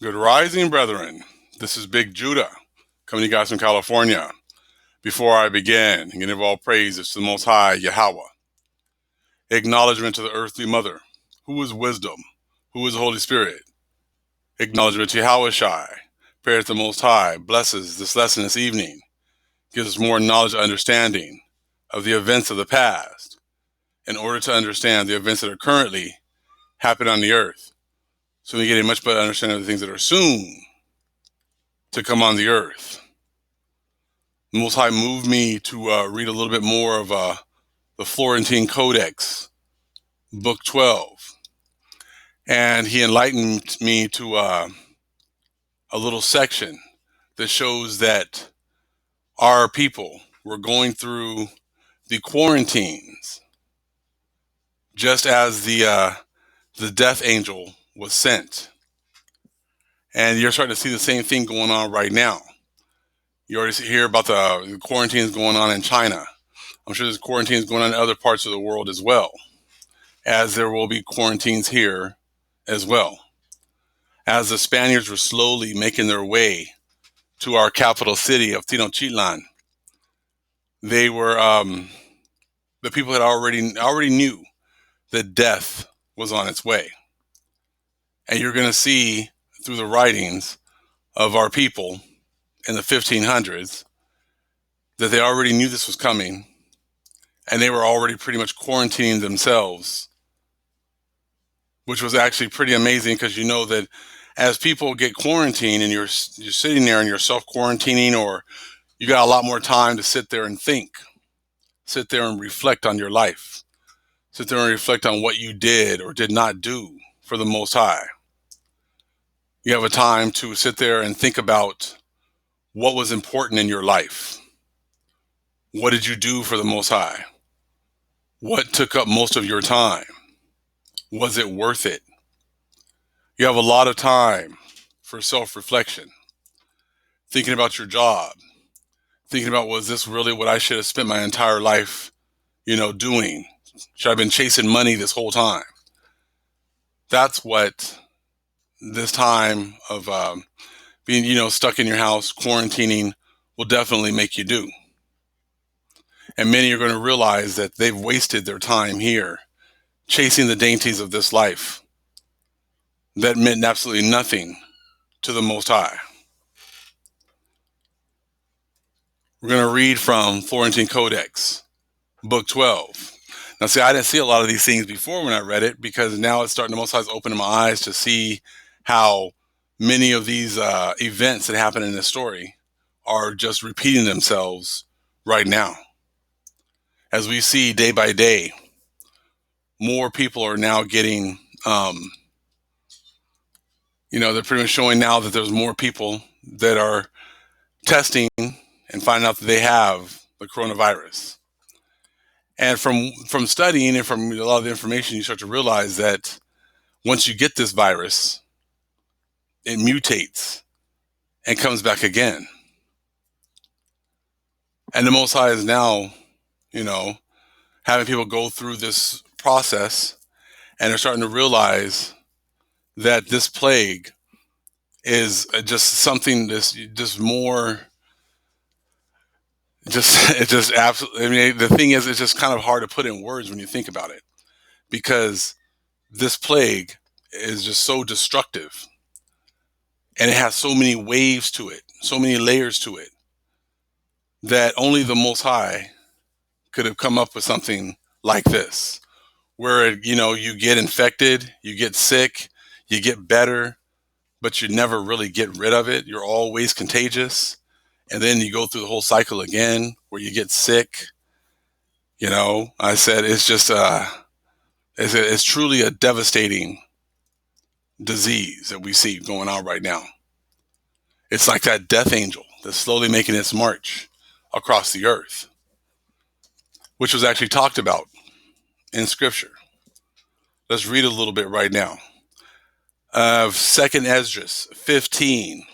Good rising, brethren. This is Big Judah, coming to you guys from California. Before I begin, and give all praises to the Most High, Yahweh. Acknowledgement to the earthly mother, who is wisdom, who is the Holy Spirit. Acknowledgement to Yahweh Shai. Prayer to the Most High blesses this lesson this evening, gives us more knowledge and understanding of the events of the past, in order to understand the events that are currently happening on the earth, so we get a much better understanding of the things that are soon to come on the earth. The Most High moved me to read a little bit more of the Florentine Codex, Book 12. And he enlightened me to a little section that shows that our people were going through the quarantines just as the death angel was sent. And you're starting to see the same thing going on right now. You already hear about the quarantines going on in China. I'm sure there's quarantines going on in other parts of the world as well, as there will be quarantines here as well. As the Spaniards were slowly making their way to our capital city of Tenochtitlan, they were the people had already knew that death was on its way. And you're going to see through the writings of our people in the 1500s that they already knew this was coming, and they were already pretty much quarantining themselves, which was actually pretty amazing, because you know that as people get quarantined and you're sitting there and you're self-quarantining, or you got a lot more time to sit there and think, sit there and reflect on your life, sit there and reflect on what you did or did not do for the Most High. You have a time to sit there and think about what was important in your life. What did you do for the Most High? What took up most of your time? Was it worth it? You have a lot of time for self-reflection, thinking about your job, thinking about, was this really what I should have spent my entire life, doing? Should I have been chasing money this whole time? That's what this time of being, stuck in your house, quarantining, will definitely make you do. And many are going to realize that they've wasted their time here chasing the dainties of this life that meant absolutely nothing to the Most High. We're going to read from Florentine Codex, Book 12. Now, see, I didn't see a lot of these things before when I read it, because now it's starting, the Most High is opening my eyes to see how many of these events that happen in this story are just repeating themselves right now. As we see day by day, more people are now getting, they're pretty much showing now that there's more people that are testing and finding out that they have the coronavirus. And from studying and from a lot of the information, you start to realize that once you get this virus, it mutates and comes back again. And the Most High is now, having people go through this process, and they're starting to realize that this plague is just something just more, it's just absolutely, I mean, the thing is, it's just kind of hard to put in words when you think about it, because this plague is just so destructive, and it has so many waves to it, so many layers to it, that only the Most High could have come up with something like this, where, you get infected, you get sick, you get better, but you never really get rid of it. You're always contagious. And then you go through the whole cycle again where you get sick. I said, it's just, it's truly a devastating disease that we see going on right now. It's like that death angel that's slowly making its march across the earth, which was actually talked about in Scripture. Let's read a little bit right now. Of 2nd Esdras 15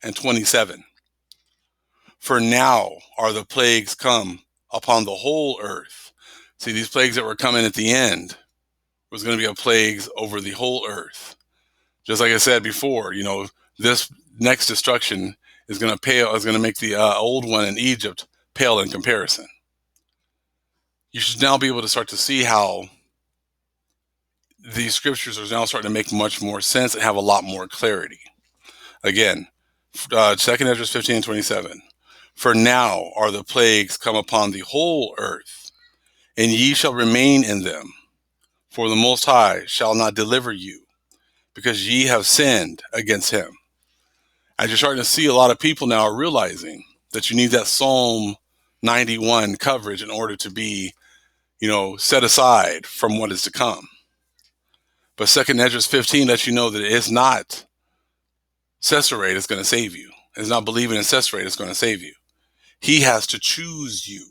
and 27. For now are the plagues come upon the whole earth. See, these plagues that were coming at the end was going to be a plagues over the whole earth. Just like I said before, this next destruction is going to pale, is going to make the old one in Egypt pale in comparison. You should now be able to start to see how these scriptures are now starting to make much more sense and have a lot more clarity. Again, 2 Ezra 15:27. For now are the plagues come upon the whole earth, and ye shall remain in them. For the Most High shall not deliver you, because ye have sinned against him. As you're starting to see, a lot of people now are realizing that you need that Psalm 91 coverage in order to be, set aside from what is to come. But 2 Ezra 15 lets you know that it's not Caesarate that's going to save you. It's not believing in Caesarate that's going to save you. He has to choose you,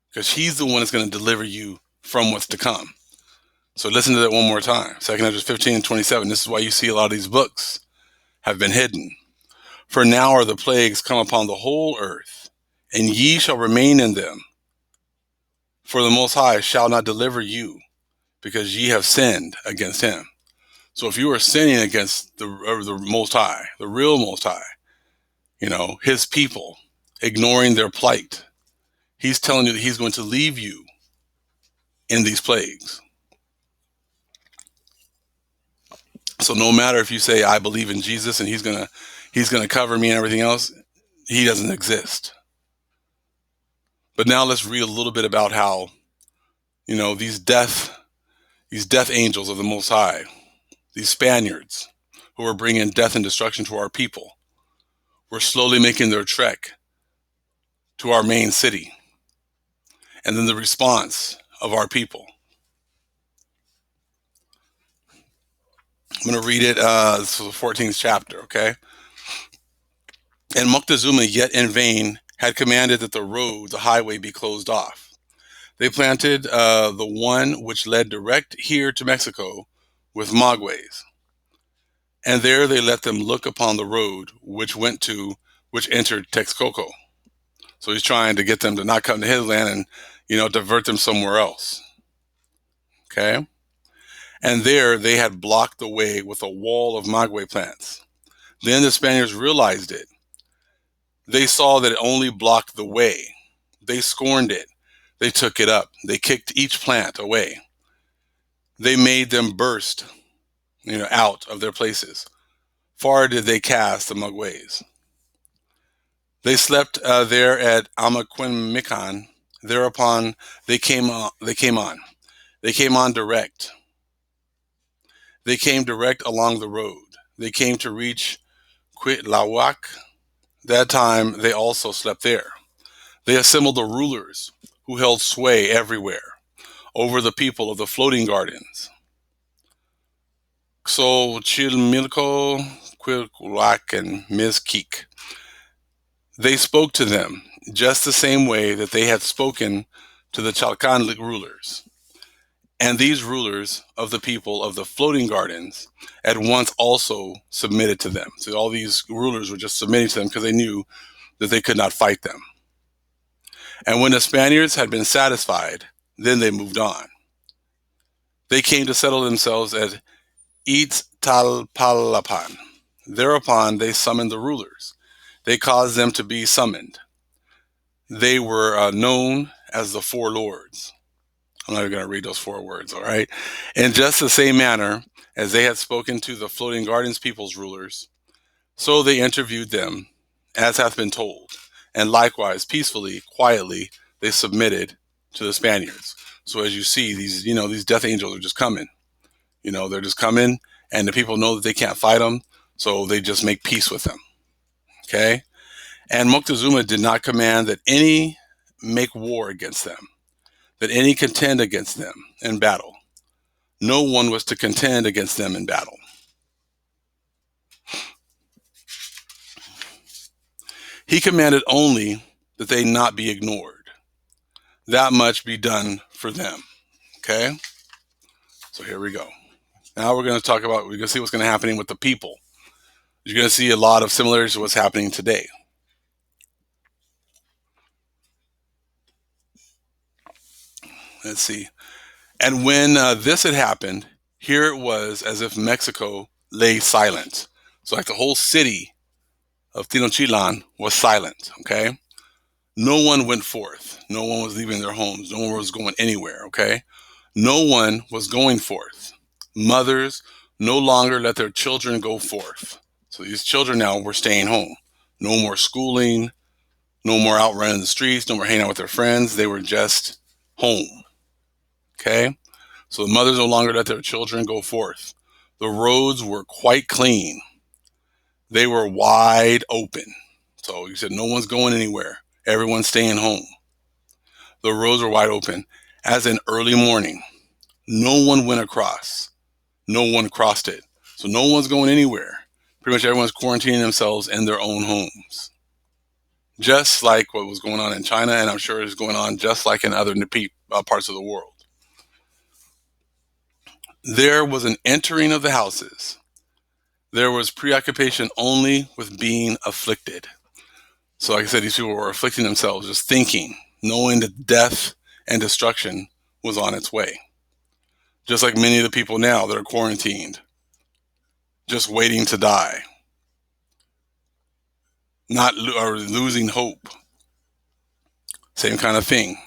because he's the one that's going to deliver you from what's to come. So listen to that one more time. 2 Ezra 15:27. This is why you see a lot of these books have been hidden. For now are the plagues come upon the whole earth, and ye shall remain in them. For the Most High shall not deliver you, because ye have sinned against him. So if you are sinning against the Most High, the real Most High, his people, ignoring their plight, he's telling you that he's going to leave you in these plagues. So no matter if you say, I believe in Jesus and he's gonna cover me and everything else, he doesn't exist. But now let's read a little bit about how, these death angels of the Most High, these Spaniards who are bringing death and destruction to our people, were slowly making their trek to our main city. And then the response of our people. I'm going to read it. This is the 14th chapter, okay? And Moctezuma yet in vain had commanded that the highway be closed off. They planted the one which led direct here to Mexico with magueys. And there they let them look upon the road which entered Texcoco. So he's trying to get them to not come to his land and, divert them somewhere else. Okay? And there they had blocked the way with a wall of maguey plants. Then the Spaniards realized it. They saw that it only blocked the way. They scorned it. They took it up. They kicked each plant away. They made them burst, out of their places. Far did they cast the magueys. They slept there at Amaquimican. Thereupon they came on. They came on direct. They came direct along the road. They came to reach Cuitlahuac. That time they also slept there. They assembled the rulers who held sway everywhere over the people of the floating gardens. Xochimilco, Cuitlahuac, and Mizquic. They spoke to them just the same way that they had spoken to the Chalcan rulers. And these rulers of the people of the floating gardens at once also submitted to them. So all these rulers were just submitting to them because they knew that they could not fight them. And when the Spaniards had been satisfied, then they moved on. They came to settle themselves at Itztalpalapan. Thereupon they summoned the rulers. They caused them to be summoned. They were known as the Four Lords. I'm not even going to read those 4 words, all right? In just the same manner as they had spoken to the floating gardens people's rulers, so they interviewed them, as hath been told. And likewise, peacefully, quietly, they submitted to the Spaniards. So as you see, these death angels are just coming. They're just coming, and the people know that they can't fight them, so they just make peace with them. Okay? And Moctezuma did not command that any make war against them, that any contend against them in battle. No one was to contend against them in battle. He commanded only that they not be ignored. That much be done for them. Okay? So here we go. Now we're going to see what's going to happen with the people. You're going to see a lot of similarities to what's happening today. Let's see. And when this had happened, Here it was as if Mexico lay silent. So like the whole city of Tenochtitlan was silent, okay? No one went forth. No one was leaving their homes. No one was going anywhere, okay? No one was going forth. Mothers no longer let their children go forth. So these children now were staying home. No more schooling, no more out running the streets, no more hanging out with their friends. They were just home, okay? So the mothers no longer let their children go forth. The roads were quite clean. They were wide open. So you said no one's going anywhere. Everyone's staying home. The roads were wide open. As in early morning, no one went across. No one crossed it. So no one's going anywhere. Pretty much everyone's quarantining themselves in their own homes. Just like what was going on in China, and I'm sure is going on just like in other parts of the world. There was an entering of the houses. There was preoccupation only with being afflicted. So like I said, these people were afflicting themselves, just thinking, knowing that death and destruction was on its way. Just like many of the people now that are quarantined, just waiting to die, not or losing hope. Same kind of thing.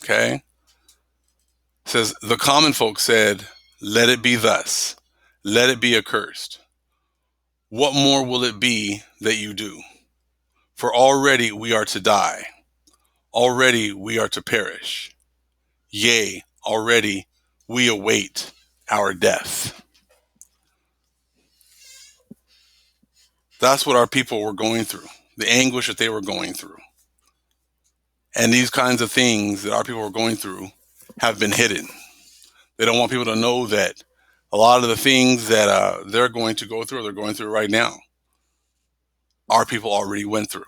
Okay? It says, the common folk said, let it be thus. Let it be accursed. What more will it be that you do? For already we are to die. Already we are to perish. Yea, already we await our death. That's what our people were going through, the anguish that they were going through. And these kinds of things that our people were going through have been hidden. They don't want people to know that a lot of the things that they're going to go through, or they're going through right now, our people already went through.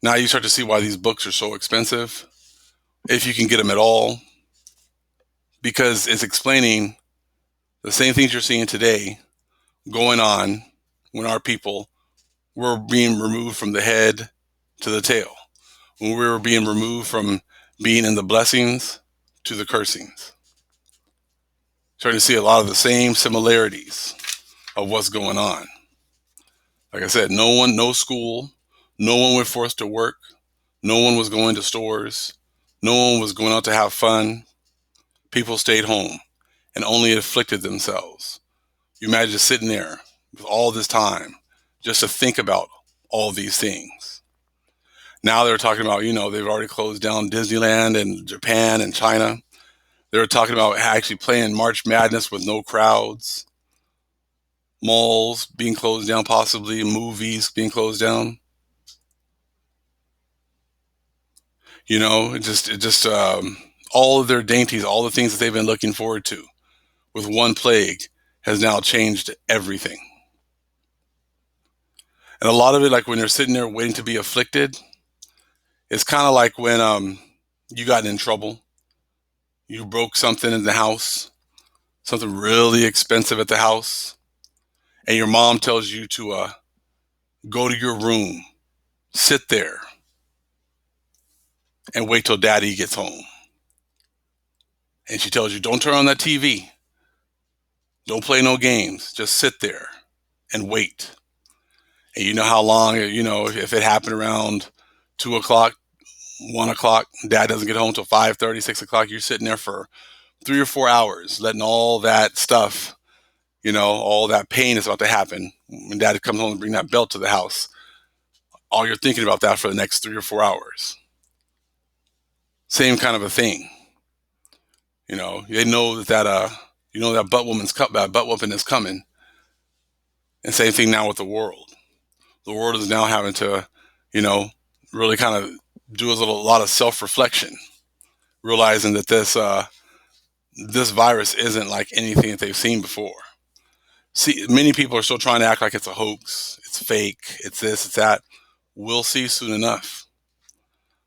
Now you start to see why these books are so expensive, if you can get them at all, because it's explaining the same things you're seeing today going on when our people were being removed from the head to the tail, when we were being removed from being in the blessings to the cursings. Starting to see a lot of the same similarities of what's going on. Like I said, no school, no one went forth to work, no one was going to stores, no one was going out to have fun. People stayed home and only afflicted themselves. You imagine just sitting there with all this time just to think about all these things. Now they're talking about, they've already closed down Disneyland and Japan and China. They were talking about actually playing March Madness with no crowds, malls being closed down, possibly movies being closed down. All of their dainties, all the things that they've been looking forward to with one plague has now changed everything. And a lot of it, like when you're sitting there waiting to be afflicted, it's kind of like when you got in trouble. You broke something in the house, something really expensive at the house, and your mom tells you to go to your room, sit there, and wait till daddy gets home. And she tells you, don't turn on that TV. Don't play no games. Just sit there and wait. And you know how long, if it happened around 2 o'clock, 1 o'clock, dad doesn't get home till 5:30, 6 o'clock, you're sitting there for 3 or 4 hours, letting all that stuff, all that pain is about to happen. When dad comes home and bring that belt to the house, all you're thinking about that for the next 3 or 4 hours. Same kind of a thing. They know that butt whooping is coming. And same thing now with the world. The world is now having to, really kind of do a lot of self-reflection, realizing that this virus isn't like anything that they've seen before. See, many people are still trying to act like it's a hoax, it's fake, it's this, it's that. We'll see soon enough.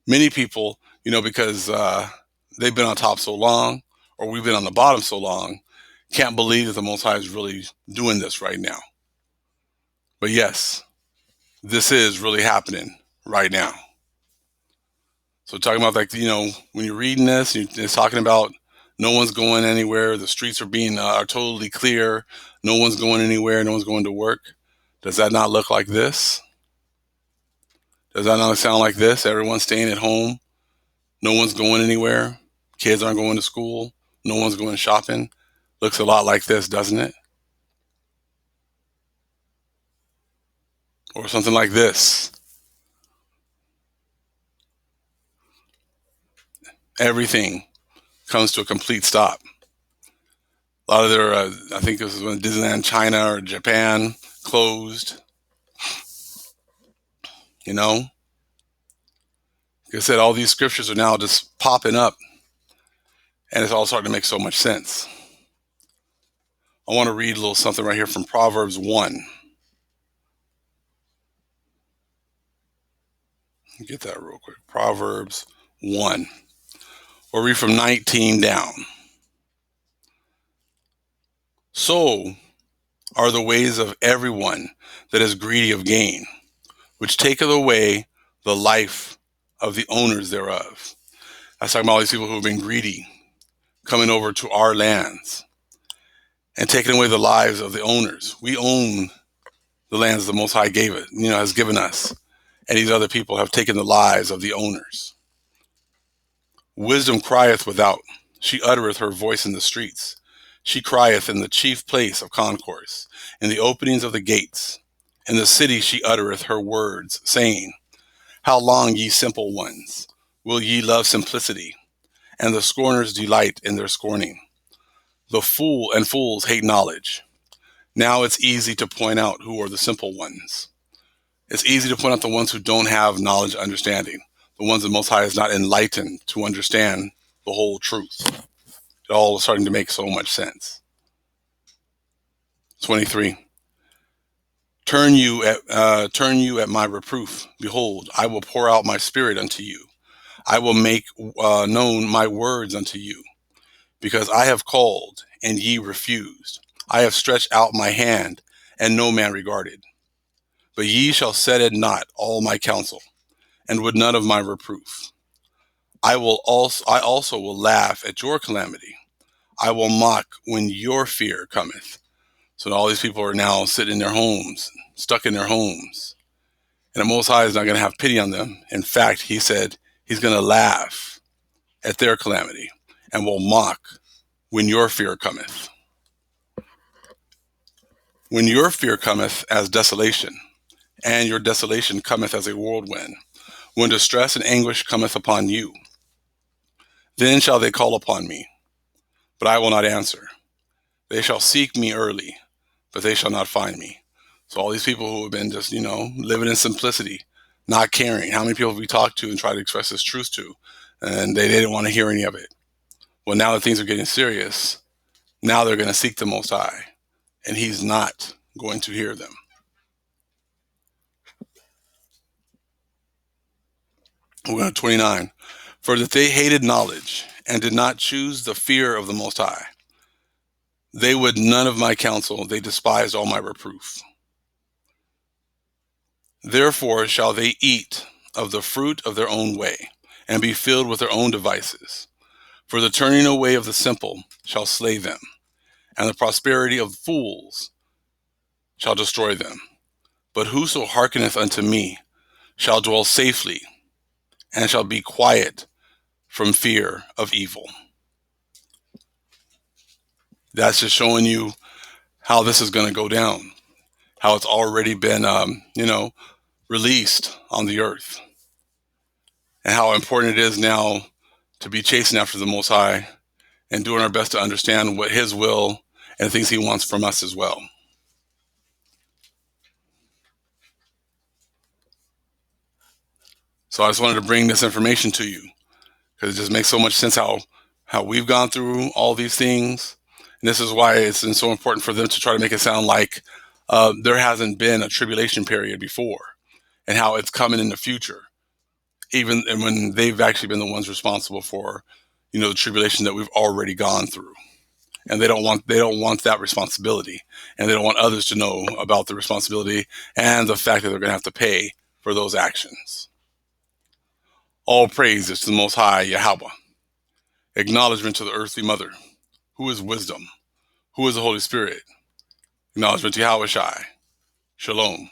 Many people, because they've been on top so long, or we've been on the bottom so long, can't believe that the Most High is really doing this right now. But yes, this is really happening right now. So talking about when you're reading this, it's talking about No one's going anywhere. The streets are totally clear. No one's going anywhere. No one's going to work. Does that not look like this? Does that not sound like this? Everyone's staying at home. No one's going anywhere. Kids aren't going to school. No one's going shopping. Looks a lot like this, doesn't it? Or something like this. Everything comes to a complete stop. A lot of their, I think this is when Disneyland China or Japan closed. You know, like I said, all these scriptures are now just popping up, and it's all starting to make so much sense. I want to read a little something right here from Proverbs 1. Get that real quick. Proverbs 1. We'll read from 19 down. So are the ways of everyone that is greedy of gain, which taketh away the life of the owners thereof. That's talking about all these people who have been greedy, coming over to our lands and taking away the lives of the owners. We own the lands the Most High has given us. And these other people have taken the lives of the owners. Wisdom crieth without. She uttereth her voice in the streets. She crieth in the chief place of concourse, in the openings of the gates. In the city she uttereth her words, saying, How long, ye simple ones, will ye love simplicity? And the scorners delight in their scorning. The fool and fools hate knowledge. Now it's easy to point out who are the simple ones. It's easy to point out the ones who don't have knowledge and understanding, the ones the Most High is not enlightened to understand the whole truth. It all is starting to make so much sense. 23. Turn you at my reproof. Behold, I will pour out my spirit unto you. I will make known my words unto you. Because I have called, and ye refused. I have stretched out my hand, and no man regarded. But ye shall set at naught all my counsel, and would none of my reproof. I also will laugh at your calamity. I will mock when your fear cometh. So all these people are now sitting in their homes, stuck in their homes. And the Most High is not going to have pity on them. In fact, he said he's going to laugh at their calamity and will mock when your fear cometh. When your fear cometh as desolation, and your desolation cometh as a whirlwind, when distress and anguish cometh upon you, then shall they call upon me, but I will not answer. They shall seek me early, but they shall not find me. So all these people who have been just, living in simplicity, not caring. How many people have we talked to and tried to express this truth to, and they didn't want to hear any of it? Well, now that things are getting serious, now they're going to seek the Most High, and he's not going to hear them. We're going to 29. For that they hated knowledge and did not choose the fear of the Most High. They would none of my counsel. They despised all my reproof. Therefore shall they eat of the fruit of their own way and be filled with their own devices. For the turning away of the simple shall slay them, and the prosperity of fools shall destroy them. But whoso hearkeneth unto me shall dwell safely, and shall be quiet from fear of evil. That's just showing you how this is going to go down, how it's already been, released on the earth, and how important it is now to be chasing after the Most High and doing our best to understand what his will and the things he wants from us as well. So I just wanted to bring this information to you because it just makes so much sense how we've gone through all these things. And this is why it's been so important for them to try to make it sound like there hasn't been a tribulation period before, and how it's coming in the future, even when they've actually been the ones responsible for, the tribulation that we've already gone through. And they don't want that responsibility, and they don't want others to know about the responsibility and the fact that they're going to have to pay for those actions. All praise is to the Most High Yahweh. Acknowledgement to the earthly mother, who is wisdom, who is the Holy Spirit. Acknowledgement to Yahweh Shai. Shalom.